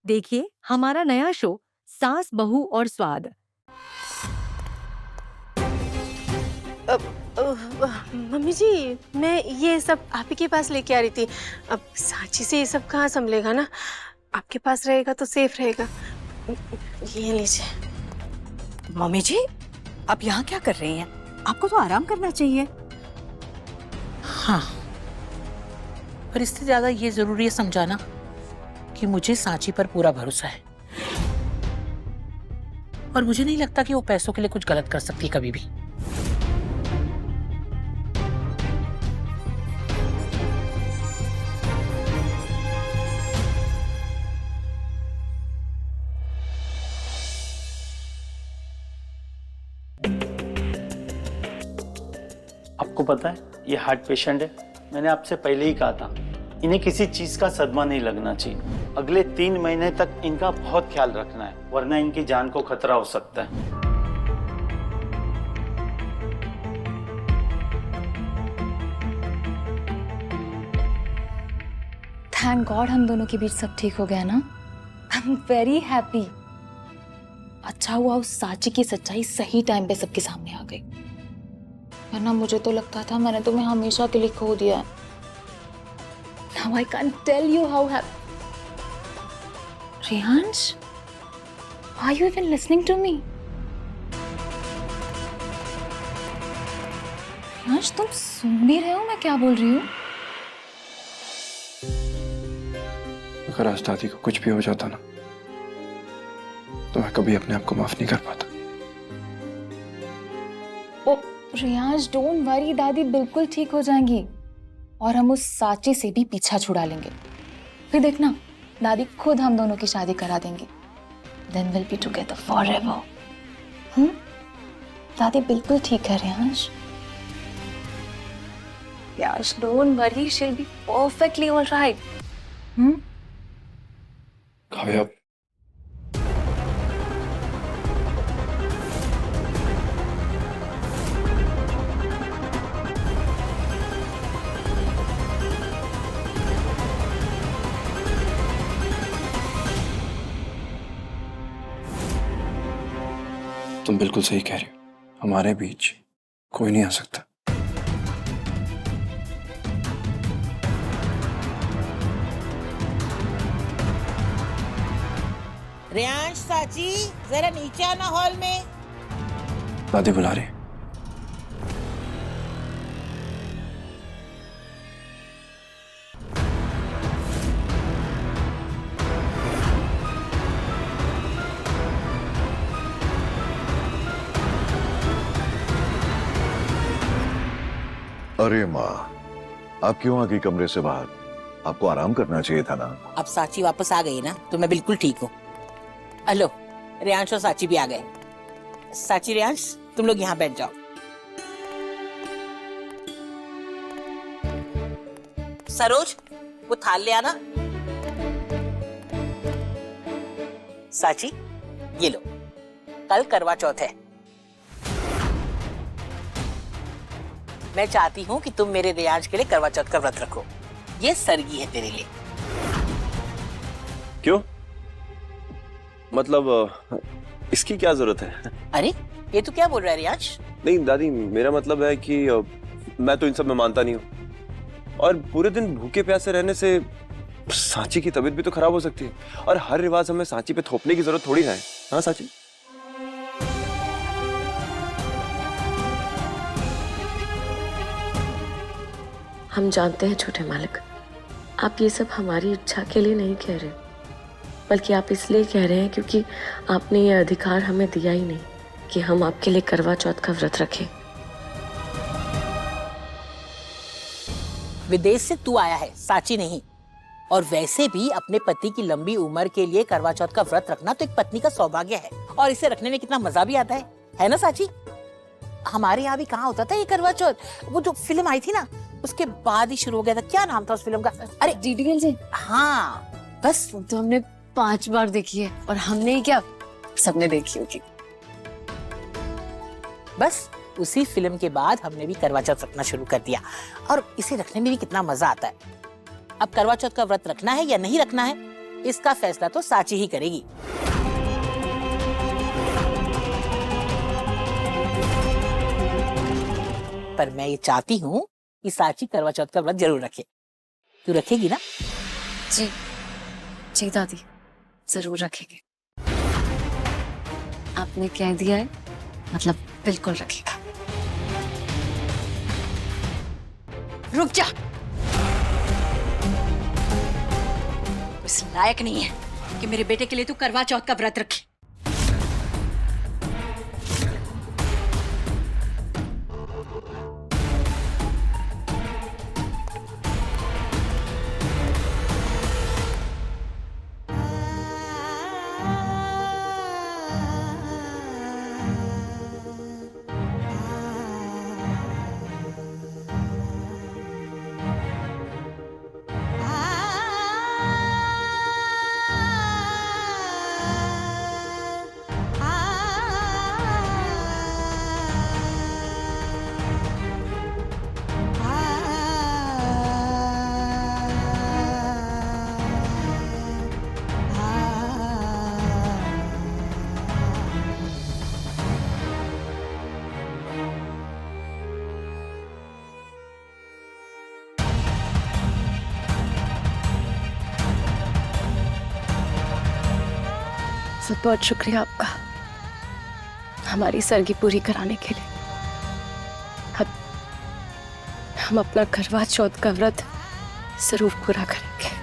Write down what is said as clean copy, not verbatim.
देखिए हमारा नया शो सास बहू और स्वाद। मम्मी जी, मैं ये सब आप ही के पास लेके आ रही थी। अब सांची से ये सब कहाँ संभलेगा ना, आपके पास रहेगा तो सेफ रहेगा। ये लीजिए। मम्मी जी, आप यहाँ क्या कर रही हैं? आपको तो आराम करना चाहिए। हाँ, पर इससे ज्यादा ये जरूरी है समझाना कि मुझे सांची पर पूरा भरोसा है और मुझे नहीं लगता कि वो पैसों के लिए कुछ गलत कर सकती कभी भी। आपको पता है ये हार्ट पेशेंट है, मैंने आपसे पहले ही कहा था इन्हें किसी चीज का सदमा नहीं लगना चाहिए। अगले 3 महीने तक इनका बहुत ख्याल रखना है, वरना इनकी जान को खतरा हो सकता है। थैंक गॉड हम दोनों के बीच सब ठीक हो गया ना। I am very happy. अच्छा हुआ उस सांची की सच्चाई सही टाइम पे सबके सामने आ गई, वरना मुझे तो लगता था मैंने तुम्हें हमेशा के लिए खो दिया है। Now I can't tell you how happy. Riyansh, are you even listening to me? Riyansh, तुम सुन भी रहे हो मैं क्या बोल रही हूँ? अगर आज दादी को कुछ भी हो जाता ना, तो मैं कभी अपने आप को माफ नहीं कर पाता। ओ रियांश, डोंट वरी, दादी बिल्कुल ठीक हो जाएंगी और हम उस सांची से भी पीछा छुड़ा लेंगे। फिर देखना, दादी खुद हम दोनों की शादी करा देंगी। Then we'll be together forever. दादी बिल्कुल ठीक है Riyansh. Yash, don't worry, she'll be perfectly all right. Kavya, तुम बिल्कुल सही कह रही हो, हमारे बीच कोई नहीं आ सकता। रियांश, सांची जरा नीचे आना हॉल में। दादी बुला रही। अरे माँ, आप क्यों आ गई कमरे से बाहर? आपको आराम करना चाहिए था ना। अब सांची वापस आ गई ना तो मैं बिल्कुल ठीक हूँ। हेलो, रियांश और सांची भी आ गए। सांची, रियांश, तुम लोग यहाँ बैठ जाओ। सरोज, वो थाल ले आना। सांची, ये लो, कल करवा चौथ है। मैं चाहती हूँ कि तुम मेरे रियांश के लिए करवा चौथ का व्रत रखो। ये सरगी है तेरे लिए। क्यों? मतलब इसकी क्या जरूरत है? अरे ये तू क्या बोल रहा है रियांश? नहीं दादी, मेरा मतलब है कि मैं तो इन सब में मानता नहीं हूँ, और पूरे दिन भूखे प्यासे रहने से सांची की तबीयत भी तो खराब हो सकती है, और हर रिवाज हमें सांची पे थोपने की जरूरत थोड़ी ना है। हाँ सांची? हम जानते हैं छोटे मालिक, आप ये सब हमारी इच्छा के लिए नहीं कह रहे, बल्कि आप इसलिए कह रहे हैं क्योंकि आपने ये अधिकार हमें दिया ही नहीं कि हम आपके लिए करवा चौथ का व्रत रखें। विदेश से तू आया है, सांची नहीं। और वैसे भी अपने पति की लंबी उम्र के लिए करवा चौथ का व्रत रखना तो एक पत्नी का सौभाग्य है, और इसे रखने में कितना मजा भी आता है ना सांची? हमारे यहाँ भी कहाँ होता था ये करवा चौथ। वो जो फिल्म आई थी ना, उसके बाद ही शुरू हो गया था। क्या नाम था उस फिल्म का? अरे डीडीएल जी। हाँ, बस तो हमने 5 बार देखी है, और हमने क्या सबने देखी होगी। बस उसी फिल्म के बाद हमने भी करवा चौथ रखना शुरू कर दिया, और इसे रखने में भी कितना मजा आता है। अब करवा चौथ का व्रत रखना है या नहीं रखना है इसका फैसला तो साची ही करेगी। पर मैं ये चाहती हूँ कि साची करवा चौथ का व्रत जरूर रखे। तू रखेगी ना? जी जी दादी, जरूर रखेंगे। आपने कह दिया है, मतलब बिल्कुल रखेगा। रुक जा, इस लायक नहीं है कि मेरे बेटे के लिए तू करवा चौथ का व्रत रखे। बहुत बहुत शुक्रिया आपका हमारी सरगी पूरी कराने के लिए। हम अपना करवा चौथ का व्रत जरूर पूरा करेंगे।